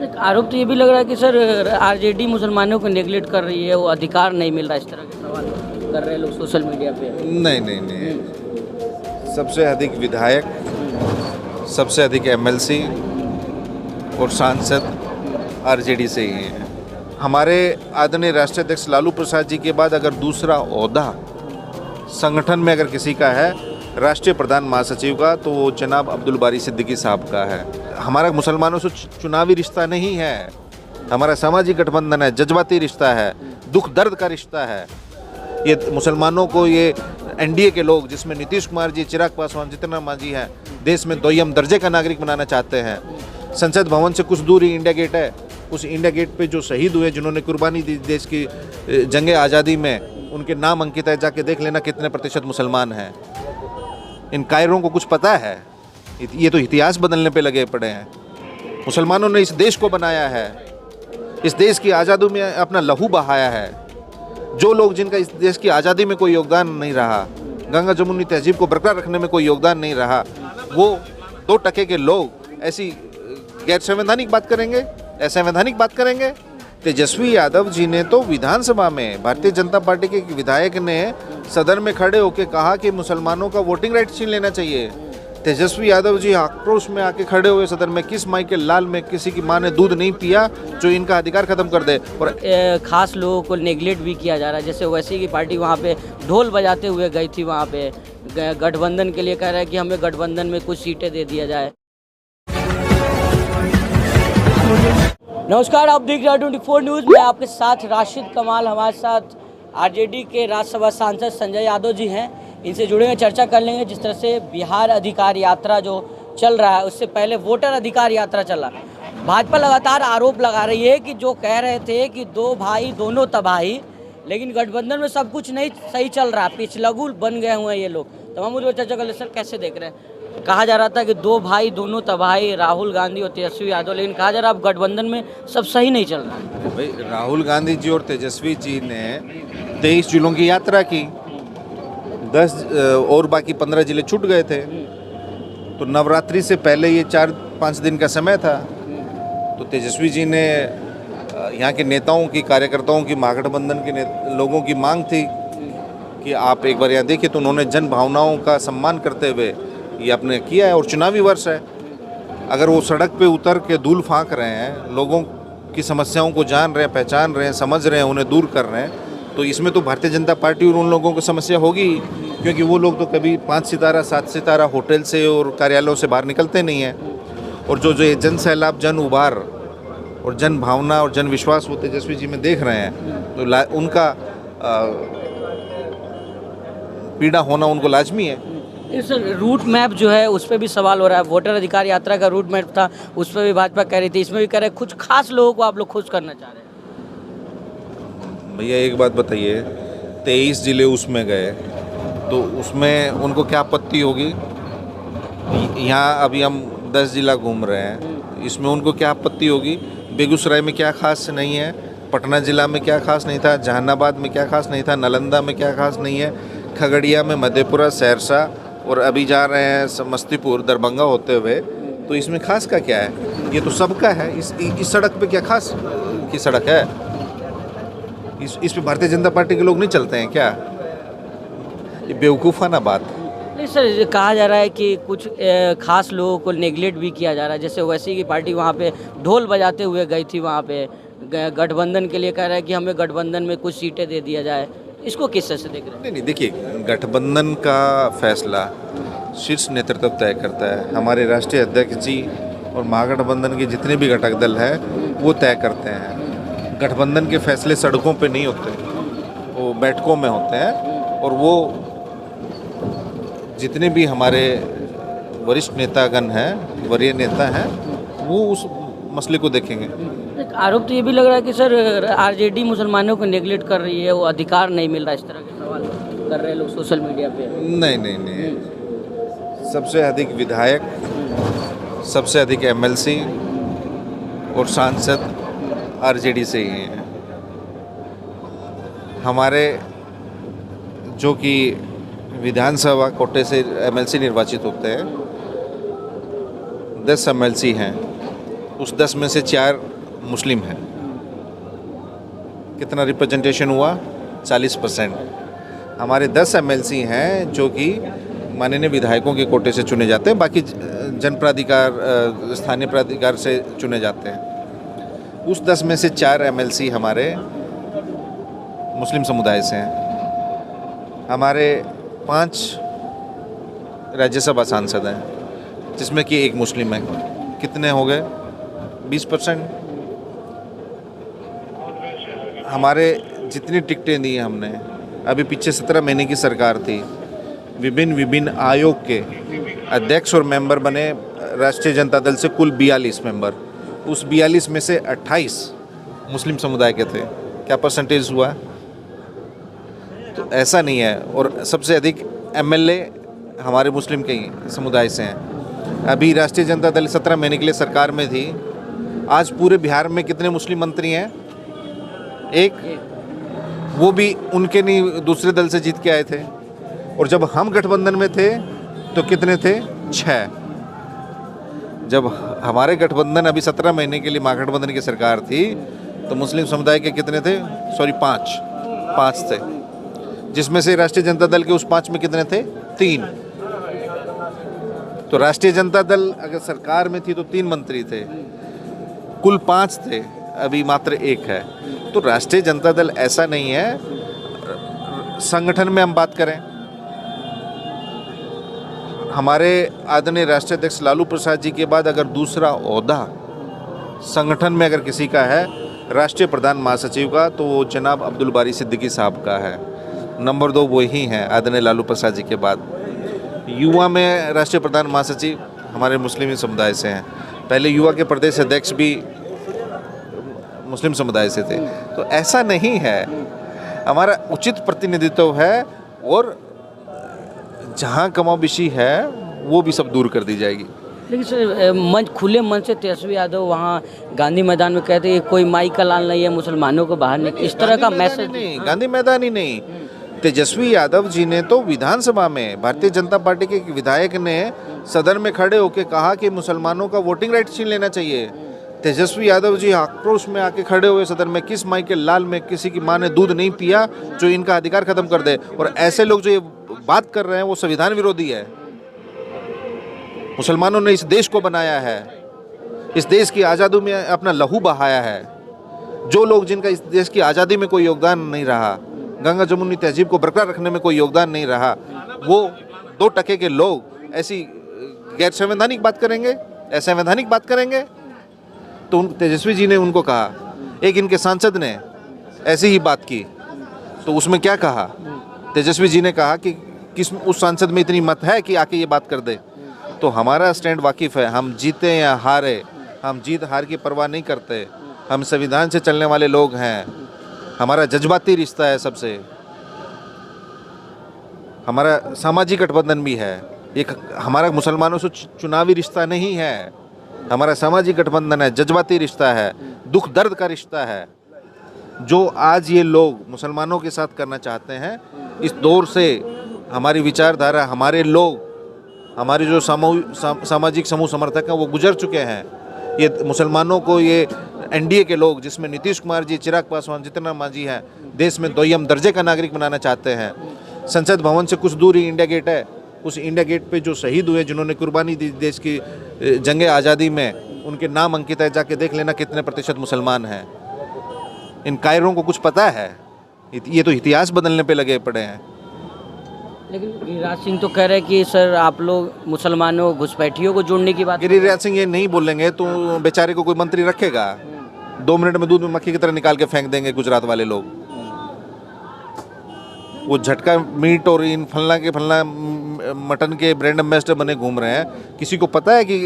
एक आरोप तो ये भी लग रहा है कि सर आरजेडी मुसलमानों को नेगलेक्ट कर रही है, वो अधिकार नहीं मिल रहा, इस तरह के सवाल कर रहे हैं लोग सोशल मीडिया पे। नहीं नहीं नहीं, सबसे अधिक विधायक, सबसे अधिक एमएलसी और सांसद आरजेडी से ही हैं। हमारे आदरणीय राष्ट्रीय अध्यक्ष लालू प्रसाद जी के बाद अगर दूसरा ओहदा संगठन में अगर किसी का है राष्ट्रीय प्रधान महासचिव का, तो वो जनाब अब्दुल बारी सिद्दीकी साहब का है। हमारा मुसलमानों से चुनावी रिश्ता नहीं है, हमारा सामाजिक गठबंधन है, जज्बाती रिश्ता है, दुख दर्द का रिश्ता है। ये मुसलमानों को ये एनडीए के लोग, जिसमें नीतीश कुमार जी, चिराग पासवान, जितना मांझी हैं, देश में दोयम दर्जे का नागरिक बनाना चाहते हैं। संसद भवन से कुछ दूर ही इंडिया गेट है, उस इंडिया गेट पे जो शहीद हुए, जिन्होंने कुर्बानी दी देश की जंगे आज़ादी में, उनके नाम अंकित है। जाके देख लेना कितने प्रतिशत मुसलमान हैं। इन कायरों को कुछ पता है? ये तो इतिहास बदलने पे लगे पड़े हैं। मुसलमानों ने इस देश को बनाया है, इस देश की आज़ादी में अपना लहू बहाया है। जो लोग जिनका इस देश की आज़ादी में कोई योगदान नहीं रहा, गंगा जमुनी तहजीब को बरकरार रखने में कोई योगदान नहीं रहा, वो 2% के लोग ऐसी गैर संवैधानिक बात करेंगे, असंवैधानिक बात करेंगे। तेजस्वी यादव जी ने तो विधानसभा में भारतीय जनता पार्टी के विधायक ने सदन में खड़े होकर कहा कि मुसलमानों का वोटिंग राइट छीन लेना चाहिए। तेजस्वी यादव जी आक्रोश में आके खड़े हुए सदन में, किस माई के लाल में किसी की माँ ने दूध नहीं पिया जो इनका अधिकार खत्म कर दे। और खास लोगों को नेगलेक्ट भी किया जा रहा है, जैसे ओवैसी की पार्टी वहाँ पे ढोल बजाते हुए गई थी, वहाँ पे गठबंधन के लिए कह रहा है कि हमें गठबंधन में कुछ सीटें दे दिया जाए। नमस्कार, आप देख रहे हैं 24 न्यूज़। मैं आपके साथ राशिद कमाल, हमारे साथ आरजेडी के राज्यसभा सांसद संजय यादव जी हैं। इनसे जुड़ेंगे, चर्चा कर लेंगे। जिस तरह से बिहार अधिकार यात्रा जो चल रहा है, उससे पहले वोटर अधिकार यात्रा चला। भाजपा लगातार आरोप लगा रही है कि जो कह रहे थे कि दो भाई दोनों तबाही, लेकिन गठबंधन में सब कुछ नहीं सही चल रहा, पिछलगू बन गए हुए हैं ये लोग। तमाम मुद्दों पर चर्चा कर ले। सर, कैसे देख रहे हैं? कहा जा रहा था कि दो भाई दोनों तबाही, राहुल गांधी और तेजस्वी यादव, लेकिन कहा जा रहा है अब गठबंधन में सब सही नहीं चल रहा है। भाई, राहुल गांधी जी और तेजस्वी जी ने 23 जिलों की यात्रा की, 10 और बाकी 15 जिले छूट गए थे। तो नवरात्रि से पहले ये 4-5 दिन का समय था। तो तेजस्वी जी ने यहाँ के नेताओं की, कार्यकर्ताओं की, महागठबंधन के लोगों की मांग थी कि आप एक बार यहाँ देखिए। तो उन्होंने जन भावनाओं का सम्मान करते हुए ये आपने किया है। और चुनावी वर्ष है, अगर वो सड़क पे उतर के धूल फांक रहे हैं, लोगों की समस्याओं को जान रहे हैं, पहचान रहे हैं, समझ रहे हैं, उन्हें दूर कर रहे हैं, तो इसमें तो भारतीय जनता पार्टी और उन लोगों को समस्या होगी। क्योंकि वो लोग तो कभी 5 सितारा 7 सितारा होटल से और कार्यालयों से बाहर निकलते नहीं हैं। और जो ये जन सैलाब, जन उबार और जन भावना और जन विश्वास वो तेजस्वी जी में देख रहे हैं, तो उनका पीड़ा होना उनको लाजमी है। सर, रूट मैप जो है उस पर भी सवाल हो रहा है। वोटर अधिकार यात्रा का रूट मैप था, उस पर भी भाजपा कह रही थी, इसमें भी कह रहे हैं कुछ खास लोगों को आप लोग खुश करना चाह रहे हैं। भैया एक बात बताइए, 23 जिले उसमें गए तो उसमें उनको क्या आपत्ति होगी? यहाँ अभी हम 10 जिला घूम रहे हैं, इसमें उनको क्या आपत्ति होगी? बेगूसराय में क्या खास नहीं है, पटना जिला में क्या खास नहीं था, जहानाबाद में क्या खास नहीं था, नालंदा में क्या खास नहीं है, खगड़िया में, मधेपुरा, सहरसा और अभी जा रहे हैं समस्तीपुर, दरभंगा होते हुए। तो इसमें खास का क्या है? ये तो सबका है। इस सड़क पे क्या खास की सड़क है? इस पे भारतीय जनता पार्टी के लोग नहीं चलते हैं क्या? ये बेवकूफ़ाना बात। नहीं सर, कहा जा रहा है कि कुछ खास लोगों को नेगलेक्ट भी किया जा रहा है, जैसे ओवैसी की पार्टी वहाँ पे ढोल बजाते हुए गई थी, वहाँ पे गठबंधन के लिए कह रहा है कि हमें गठबंधन में कुछ सीटें दे दिया जाए। इसको किस तरह से देख रहे हैं? नहीं, देखिए, गठबंधन का फैसला शीर्ष नेतृत्व तय करता है। हमारे राष्ट्रीय अध्यक्ष जी और महागठबंधन के जितने भी घटक दल हैं वो तय करते हैं। गठबंधन के फैसले सड़कों पे नहीं होते, वो बैठकों में होते हैं। और वो जितने भी हमारे वरिष्ठ नेतागण हैं, वरीय नेता हैं, वो उस मसले को देखेंगे। एक आरोप तो ये भी लग रहा है कि सर आरजेडी मुसलमानों को नेगलेक्ट कर रही है, वो अधिकार नहीं मिल रहा, इस तरह के सवाल कर रहे हैं लोग सोशल मीडिया पे। नहीं नहीं नहीं, सबसे अधिक विधायक, सबसे अधिक एमएलसी और सांसद आरजेडी से ही हैं। हमारे जो कि विधानसभा कोटे से एमएलसी निर्वाचित होते हैं, 10 एमएलसी हैं, उस 10 में से 4 मुस्लिम हैं। कितना रिप्रेजेंटेशन हुआ? 40%। हमारे 10 एमएलसी हैं जो कि माननीय विधायकों के कोटे से चुने जाते हैं, बाकी जन प्राधिकार स्थानीय प्राधिकार से चुने जाते हैं। उस 10 में से 4 एमएलसी हमारे मुस्लिम समुदाय से हैं। हमारे 5 राज्यसभा सांसद हैं जिसमें कि 1 मुस्लिम है। कितने हो गए? 20%। हमारे जितनी टिकटें दी हमने, अभी पीछे 17 महीने की सरकार थी, विभिन्न आयोग के अध्यक्ष और मेंबर बने राष्ट्रीय जनता दल से कुल 42 मेंबर। उस 42 में से 28 मुस्लिम समुदाय के थे। क्या परसेंटेज हुआ? तो ऐसा नहीं है। और सबसे अधिक एमएलए हमारे मुस्लिम के ही समुदाय से हैं। अभी राष्ट्रीय जनता दल 17 महीने के लिए सरकार में थी। आज पूरे बिहार में कितने मुस्लिम मंत्री हैं? 1। वो भी उनके नहीं, दूसरे दल से जीत के आए थे। और जब हम गठबंधन में थे तो कितने थे? 6। जब हमारे गठबंधन अभी 17 महीने के लिए महागठबंधन की सरकार थी तो मुस्लिम समुदाय के कितने थे? 5 थे, जिसमें से राष्ट्रीय जनता दल के उस 5 में कितने थे? 3। तो राष्ट्रीय जनता दल अगर सरकार में थी तो 3 मंत्री थे, कुल 5 थे, अभी मात्र 1 है। तो राष्ट्रीय जनता दल ऐसा नहीं है। संगठन में हम बात करें, हमारे आदरणीय राष्ट्रीय अध्यक्ष लालू प्रसाद जी के बाद अगर दूसरा ओहदा संगठन में अगर किसी का है राष्ट्रीय प्रधान महासचिव का, तो वो जनाब अब्दुल बारी सिद्दीकी साहब का है। नंबर 2 वही हैं आदरणीय लालू प्रसाद जी के बाद। युवा में राष्ट्रीय प्रधान महासचिव हमारे मुस्लिम समुदाय से हैं। पहले युवा के प्रदेश अध्यक्ष भी मुस्लिम समुदाय से थे। तो ऐसा नहीं है, हमारा उचित प्रतिनिधित्व है और जहाँ कमोबेशी है वो भी सब दूर कर दी जाएगी। लेकिन सर खुले मन से तेजस्वी यादव वहाँ गांधी मैदान में कहते हैं कोई माई का लाल नहीं है, मुसलमानों को बाहर नहीं, इस तरह का मैसेज नहीं, गांधी मैदान ही नहीं। तेजस्वी यादव जी ने तो विधानसभा में भारतीय जनता पार्टी के विधायक ने सदन में खड़े होकर कहा कि मुसलमानों का वोटिंग राइट छीन लेना चाहिए। तेजस्वी यादव जी आक्रोश में आके खड़े हुए सदन में, किस माई के लाल में किसी की माँ ने दूध नहीं पिया जो इनका अधिकार खत्म कर दे। और ऐसे लोग जो ये बात कर रहे हैं वो संविधान विरोधी है। मुसलमानों ने इस देश को बनाया है, इस देश की आज़ादी में अपना लहू बहाया है। जो लोग जिनका इस देश की आज़ादी में कोई योगदान नहीं रहा, गंगा जमुनी तहजीब को बरकरार रखने में कोई योगदान नहीं रहा, वो 2% के लोग ऐसी गैर संवैधानिक बात करेंगे, असंवैधानिक बात करेंगे। तो तेजस्वी जी ने उनको कहा, एक इनके सांसद ने ऐसी ही बात की, तो उसमें क्या कहा? तेजस्वी जी ने कहा कि किस उस सांसद में इतनी मत है कि आके ये बात कर दे। तो हमारा स्टैंड वाकिफ़ है, हम जीते या हारे, हम जीत हार की परवाह नहीं करते। हम संविधान से चलने वाले लोग हैं। हमारा जज्बाती रिश्ता है सबसे। हमारा सामाजिक गठबंधन भी है। एक हमारा मुसलमानों से चुनावी रिश्ता नहीं है, हमारा सामाजिक गठबंधन है, जज्बाती रिश्ता है, दुख दर्द का रिश्ता है। जो आज ये लोग मुसलमानों के साथ करना चाहते हैं, इस दौर से हमारी विचारधारा, हमारे लोग, हमारे जो सामाजिक समूह समर्थक हैं वो गुजर चुके हैं। ये मुसलमानों को, ये एनडीए के लोग जिसमें नीतीश कुमार जी, चिराग पासवान, जितना मांझी हैं, देश में दोयम दर्जे का नागरिक बनाना चाहते हैं। संसद भवन से कुछ दूर ही इंडिया गेट है। उस इंडिया गेट पे जो शहीद हुए, जिन्होंने कुर्बानी दी देश की जंग आज़ादी में, उनके नाम अंकित है। जाके देख लेना कितने प्रतिशत मुसलमान हैं। इन कायरों को कुछ पता है? ये तो इतिहास बदलने पे लगे पड़े हैं। लेकिन गिरिराज सिंह तो कह रहे हैं कि सर आप लोग मुसलमानों घुसपैठियों को जोड़ने की बात। गिरिराज सिंह ये नहीं बोलेंगे तो बेचारे को कोई मंत्री रखेगा? 2 मिनट में दूध में मक्खी की तरह निकाल के फेंक देंगे गुजरात वाले लोग। वो झटका मीट और इन फलना के फलना मटन के ब्रांड एम्बेसडर बने घूम रहे हैं। किसी को पता है कि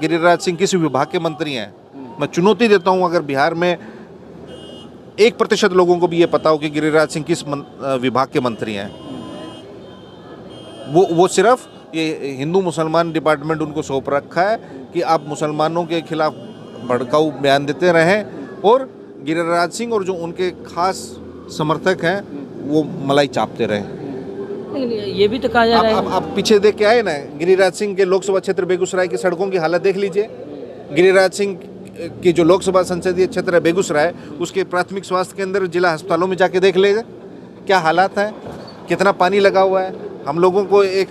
गिरिराज सिंह किस विभाग के मंत्री हैं? मैं चुनौती देता हूं, अगर बिहार में 1% लोगों को भी ये पता हो कि गिरिराज सिंह किस विभाग के मंत्री हैं। वो सिर्फ ये हिंदू मुसलमान डिपार्टमेंट उनको सौंप रखा है कि आप मुसलमानों के खिलाफ भड़काऊ बयान देते रहें और गिरिराज सिंह और जो उनके खास समर्थक हैं वो मलाई चापते रहें। ये भी तो कहा जा रहा है। आप पीछे देख के आए ना, गिरिराज सिंह के लोकसभा क्षेत्र बेगूसराय की सड़कों की हालत देख लीजिए। गिरिराज सिंह की जो लोकसभा संसदीय क्षेत्र है बेगूसराय, उसके प्राथमिक स्वास्थ्य केंद्र, जिला अस्पतालों में जाके देख ले क्या हालात हैं, कितना पानी लगा हुआ है। हम लोगों को एक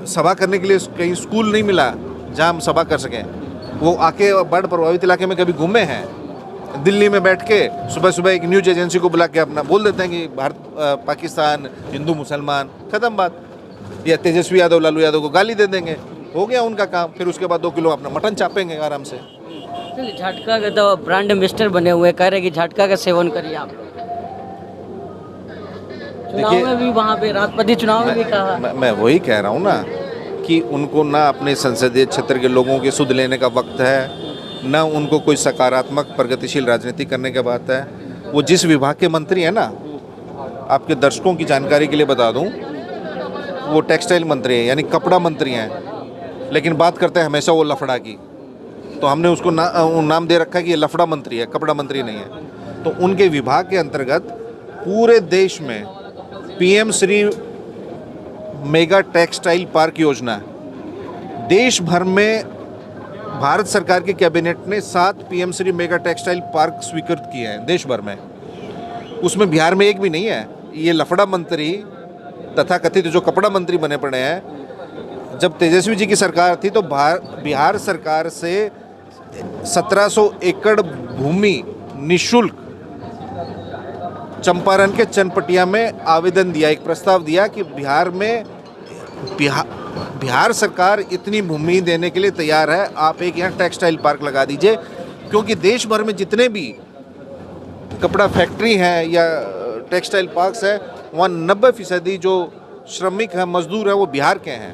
सभा करने के लिए कहीं स्कूल नहीं मिला जहाँ हम सभा कर सकें। वो आके बाढ़ प्रभावित इलाके में कभी घूमे हैं? दिल्ली में बैठ के सुबह सुबह एक न्यूज एजेंसी को बुला के अपना बोल देते हैं कि भारत पाकिस्तान, हिंदू मुसलमान, ख़त्म बात। या तेजस्वी यादव लालू यादव को गाली दे देंगे, हो गया उनका काम। फिर उसके बाद 2 किलो अपना मटन चापेंगे आराम से। चलिए, झटका के तो ब्रांड एम्बेसडर बने हुए, कह रहे कि झटका का सेवन करिए आप। चुनाव में भी वहाँ पे राष्ट्रपति चुनाव में भी कहा। मैं वही कह रहा हूँ ना कि उनको ना अपने संसदीय क्षेत्र के लोगों के सुध लेने का वक्त है, ना उनको कोई सकारात्मक प्रगतिशील राजनीति करने की बात है। वो जिस विभाग के मंत्री हैं ना, आपके दर्शकों की जानकारी के लिए बता दूं, वो टेक्सटाइल मंत्री हैं, यानी कपड़ा मंत्री हैं, लेकिन बात करते हैं हमेशा वो लफड़ा की। तो हमने उसको नाम दे रखा है कि ये लफड़ा मंत्री है, कपड़ा मंत्री नहीं है। तो उनके विभाग के अंतर्गत पूरे देश में PM Shri mega textile park योजना, देश भर में भारत सरकार के कैबिनेट ने 7 PM Shri mega textile park स्वीकृत किए हैं देश भर में। उसमें बिहार में एक भी नहीं है। ये लफड़ा मंत्री तथा कथित जो कपड़ा मंत्री बने पड़े हैं। जब तेजस्वी जी की सरकार थी तो बिहार सरकार से 1700 एकड़ भूमि निःशुल्क चंपारण के चनपटिया में आवेदन दिया, एक प्रस्ताव दिया कि बिहार सरकार इतनी भूमि देने के लिए तैयार है, आप एक यहाँ टेक्सटाइल पार्क लगा दीजिए। क्योंकि देश भर में जितने भी कपड़ा फैक्ट्री हैं या टेक्सटाइल पार्क्स है, वहाँ 90% जो श्रमिक हैं, मजदूर हैं, वो बिहार के हैं।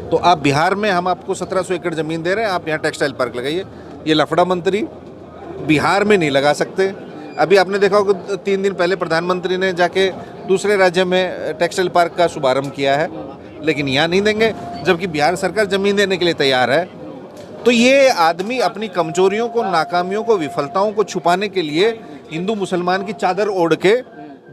तो आप बिहार में हम आपको 1700 एकड़ ज़मीन दे रहे हैं, आप यहाँ टेक्सटाइल पार्क लगाइए। ये लफड़ा मंत्री बिहार में नहीं लगा सकते। अभी आपने देखा होगा 3 दिन पहले प्रधानमंत्री ने जाके दूसरे राज्य में टेक्सटाइल पार्क का शुभारंभ किया है, लेकिन यहाँ नहीं देंगे, जबकि बिहार सरकार ज़मीन देने के लिए तैयार है। तो ये आदमी अपनी कमजोरियों को, नाकामियों को, विफलताओं को छुपाने के लिए हिंदू मुसलमान की चादर ओढ़ के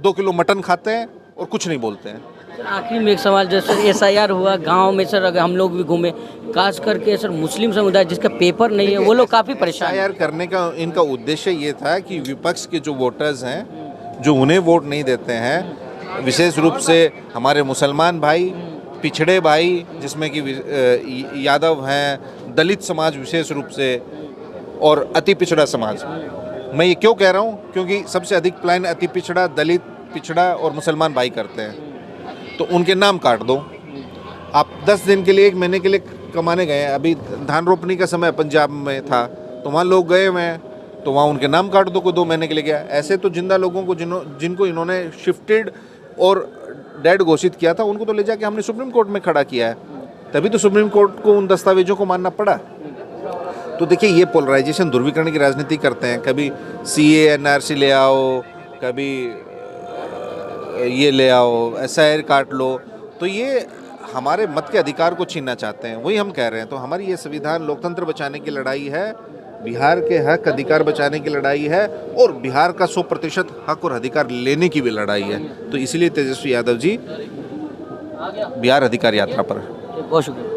2 किलो मटन खाते हैं और कुछ नहीं बोलते हैं। सर, आखिरी में एक सवाल, जैसे SIR हुआ गांव में सर, अगर हम लोग भी घूमे, खास करके सर मुस्लिम समुदाय जिसका पेपर नहीं है, वो लोग काफ़ी परेशान। SIR करने का इनका उद्देश्य ये था कि विपक्ष के जो वोटर्स हैं, जो उन्हें वोट नहीं देते हैं, विशेष रूप से हमारे मुसलमान भाई, पिछड़े भाई, जिसमें कि यादव हैं, दलित समाज विशेष रूप से, और अति पिछड़ा समाज। मैं ये क्यों कह रहा हूँ? क्योंकि सबसे अधिक प्लान अति पिछड़ा, दलित, पिछड़ा और मुसलमान भाई करते हैं। तो उनके नाम काट दो। आप 10 दिन के लिए, 1 महीने के लिए कमाने गए हैं। अभी धान रोपनी का समय पंजाब में था, तो वहाँ लोग गए हुए हैं, तो वहाँ उनके नाम काट दो, कोई 2 महीने के लिए गया। ऐसे तो जिंदा लोगों को जिनको इन्होंने शिफ्टेड और डेड घोषित किया था, उनको तो ले जाके हमने सुप्रीम कोर्ट में खड़ा किया है। तभी तो सुप्रीम कोर्ट को उन दस्तावेजों को मानना पड़ा। तो देखिए, ये पोलराइजेशन, ध्रुवीकरण की राजनीति करते हैं। कभी CA NRC ले आओ, कभी ये ले आओ, SIR काट लो। तो ये हमारे मत के अधिकार को छीनना चाहते हैं। वही हम कह रहे हैं। तो हमारी ये संविधान लोकतंत्र बचाने की लड़ाई है, बिहार के हक अधिकार बचाने की लड़ाई है, और बिहार का 100% हक और अधिकार लेने की भी लड़ाई है। तो इसलिए तेजस्वी यादव जी बिहार अधिकार यात्रा पर। बहुत शुक्रिया।